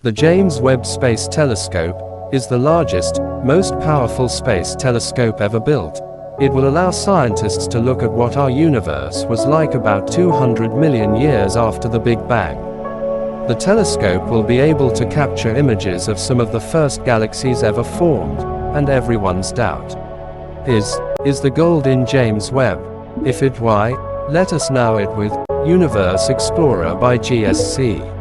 The James Webb Space Telescope is the largest, most powerful space telescope ever built. It will allow scientists to look at what our universe was like about 200 million years after the Big Bang. The telescope will be able to capture images of some of the first galaxies ever formed, and everyone's doubt is the gold in James Webb? If it why, let us know it with Universe Explorer by GSC.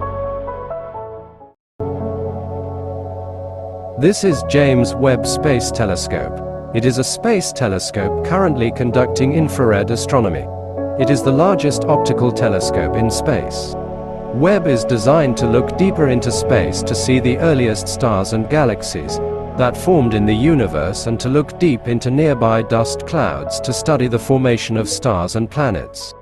This is James Webb Space Telescope. It is a space telescope currently conducting infrared astronomy. It is the largest optical telescope in space. Webb is designed to look deeper into space to see the earliest stars and galaxies that formed in the universe, and to look deep into nearby dust clouds to study the formation of stars and planets.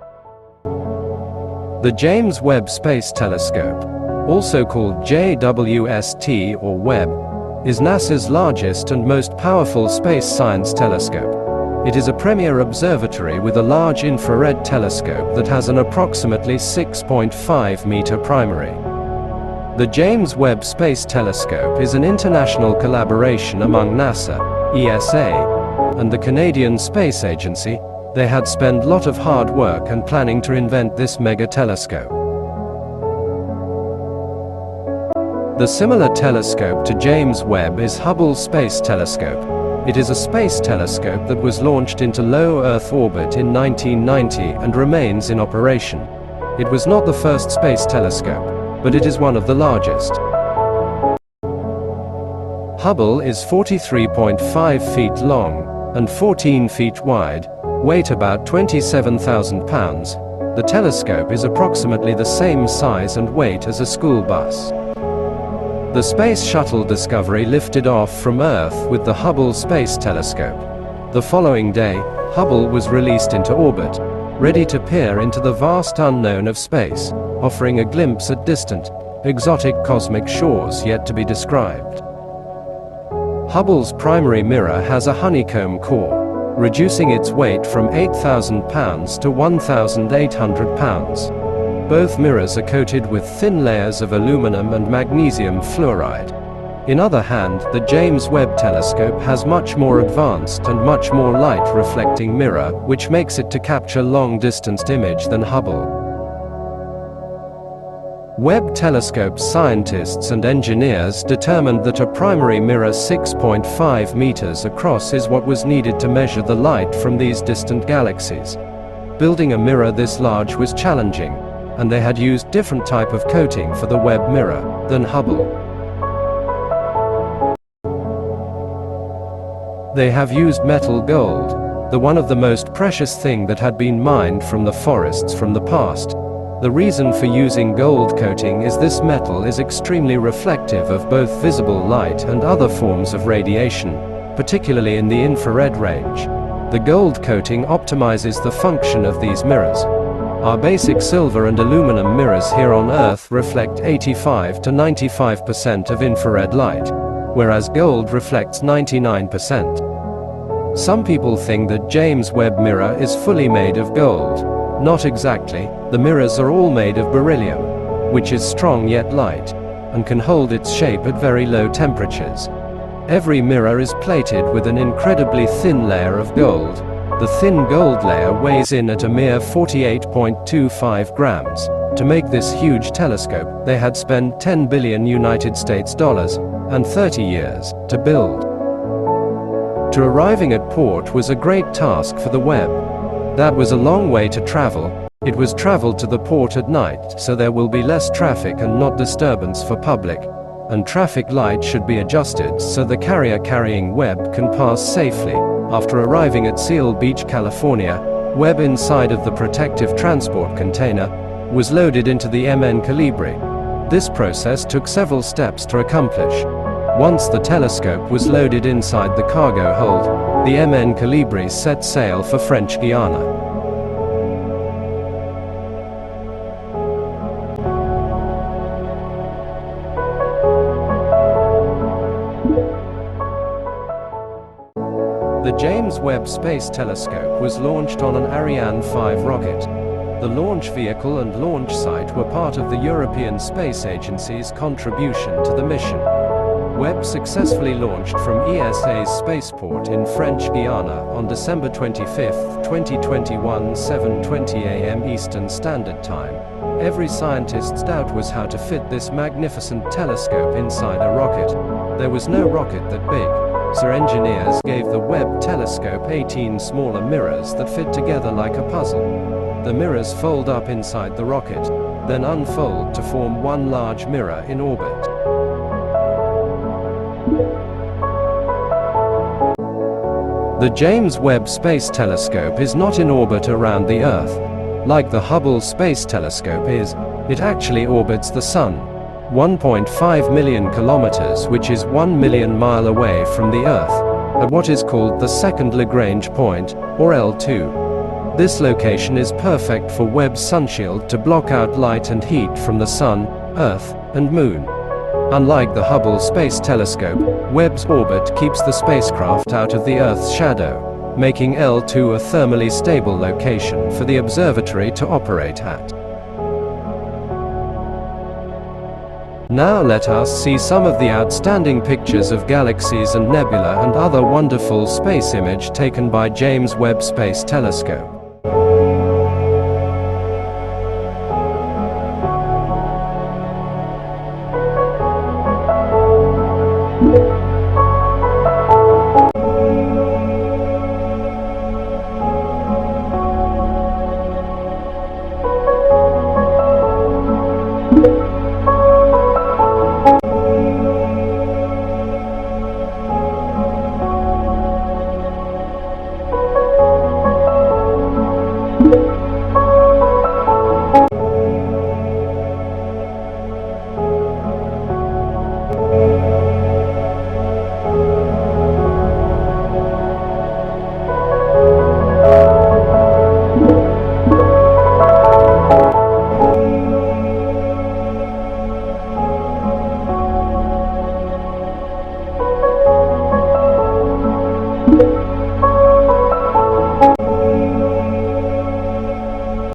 The James Webb Space Telescope, also called JWST or Webb, is NASA's largest and most powerful space science telescope. It is a premier observatory with a large infrared telescope that has an approximately 6.5-meter primary. The James Webb Space Telescope is an international collaboration among NASA, ESA, and the Canadian Space Agency. They had spent a lot of hard work and planning to invent this mega telescope. The similar telescope to James Webb is Hubble Space Telescope. It is a space telescope that was launched into low Earth orbit in 1990 and remains in operation. It was not the first space telescope, but it is one of the largest. Hubble is 43.5 feet long and 14 feet wide, weight about 27,000 pounds. The telescope is approximately the same size and weight as a school bus. The Space Shuttle Discovery lifted off from Earth with the Hubble Space Telescope. The following day, Hubble was released into orbit, ready to peer into the vast unknown of space, offering a glimpse at distant, exotic cosmic shores yet to be described. Hubble's primary mirror has a honeycomb core, reducing its weight from 8,000 pounds to 1,800 pounds. Both mirrors are coated with thin layers of aluminum and magnesium fluoride. In other hand, the James Webb Telescope has much more advanced and much more light-reflecting mirror, which makes it to capture long-distance image than Hubble. Webb Telescope scientists and engineers determined that a primary mirror 6.5 meters across is what was needed to measure the light from these distant galaxies. Building a mirror this large was challenging, and they had used different type of coating for the Webb mirror than Hubble. They have used metal gold, the one of the most precious thing that had been mined from the forests from the past. The reason for using gold coating is this metal is extremely reflective of both visible light and other forms of radiation, particularly in the infrared range. The gold coating optimizes the function of these mirrors. Our basic silver and aluminum mirrors here on Earth reflect 85 to 95% of infrared light, whereas gold reflects 99%. Some people think that James Webb mirror is fully made of gold. Not exactly. The mirrors are all made of beryllium, which is strong yet light, and can hold its shape at very low temperatures. Every mirror is plated with an incredibly thin layer of gold. The thin gold layer weighs in at a mere 48.25 grams. To make this huge telescope, they had spent $10 billion and 30 years to build. To arriving at port was a great task for the Webb. That was a long way to travel. It was traveled to the port at night, so there will be less traffic and not disturbance for public. And traffic light should be adjusted so the carrier carrying Webb can pass safely. After arriving at Seal Beach, California, Webb inside of the protective transport container was loaded into the MN Colibri. This process took several steps to accomplish. Once the telescope was loaded inside the cargo hold, the MN Colibri set sail for French Guiana. The James Webb Space Telescope was launched on an Ariane 5 rocket. The launch vehicle and launch site were part of the European Space Agency's contribution to the mission. Webb successfully launched from ESA's spaceport in French Guiana on December 25, 2021, 7:20 a.m. Eastern Standard Time. Every scientist's doubt was how to fit this magnificent telescope inside a rocket. There was no rocket that big, so engineers gave the Webb telescope 18 smaller mirrors that fit together like a puzzle. The mirrors fold up inside the rocket, then unfold to form one large mirror in orbit. The James Webb Space Telescope is not in orbit around the Earth. Like the Hubble Space Telescope is, it actually orbits the Sun, 1.5 million kilometers, which is 1 million miles away from the Earth, at what is called the second Lagrange point, or L2. This location is perfect for Webb's sunshield to block out light and heat from the Sun, Earth, and Moon. Unlike the Hubble Space Telescope, Webb's orbit keeps the spacecraft out of the Earth's shadow, making L2 a thermally stable location for the observatory to operate at. Now let us see some of the outstanding pictures of galaxies and nebula and other wonderful space image taken by James Webb Space Telescope.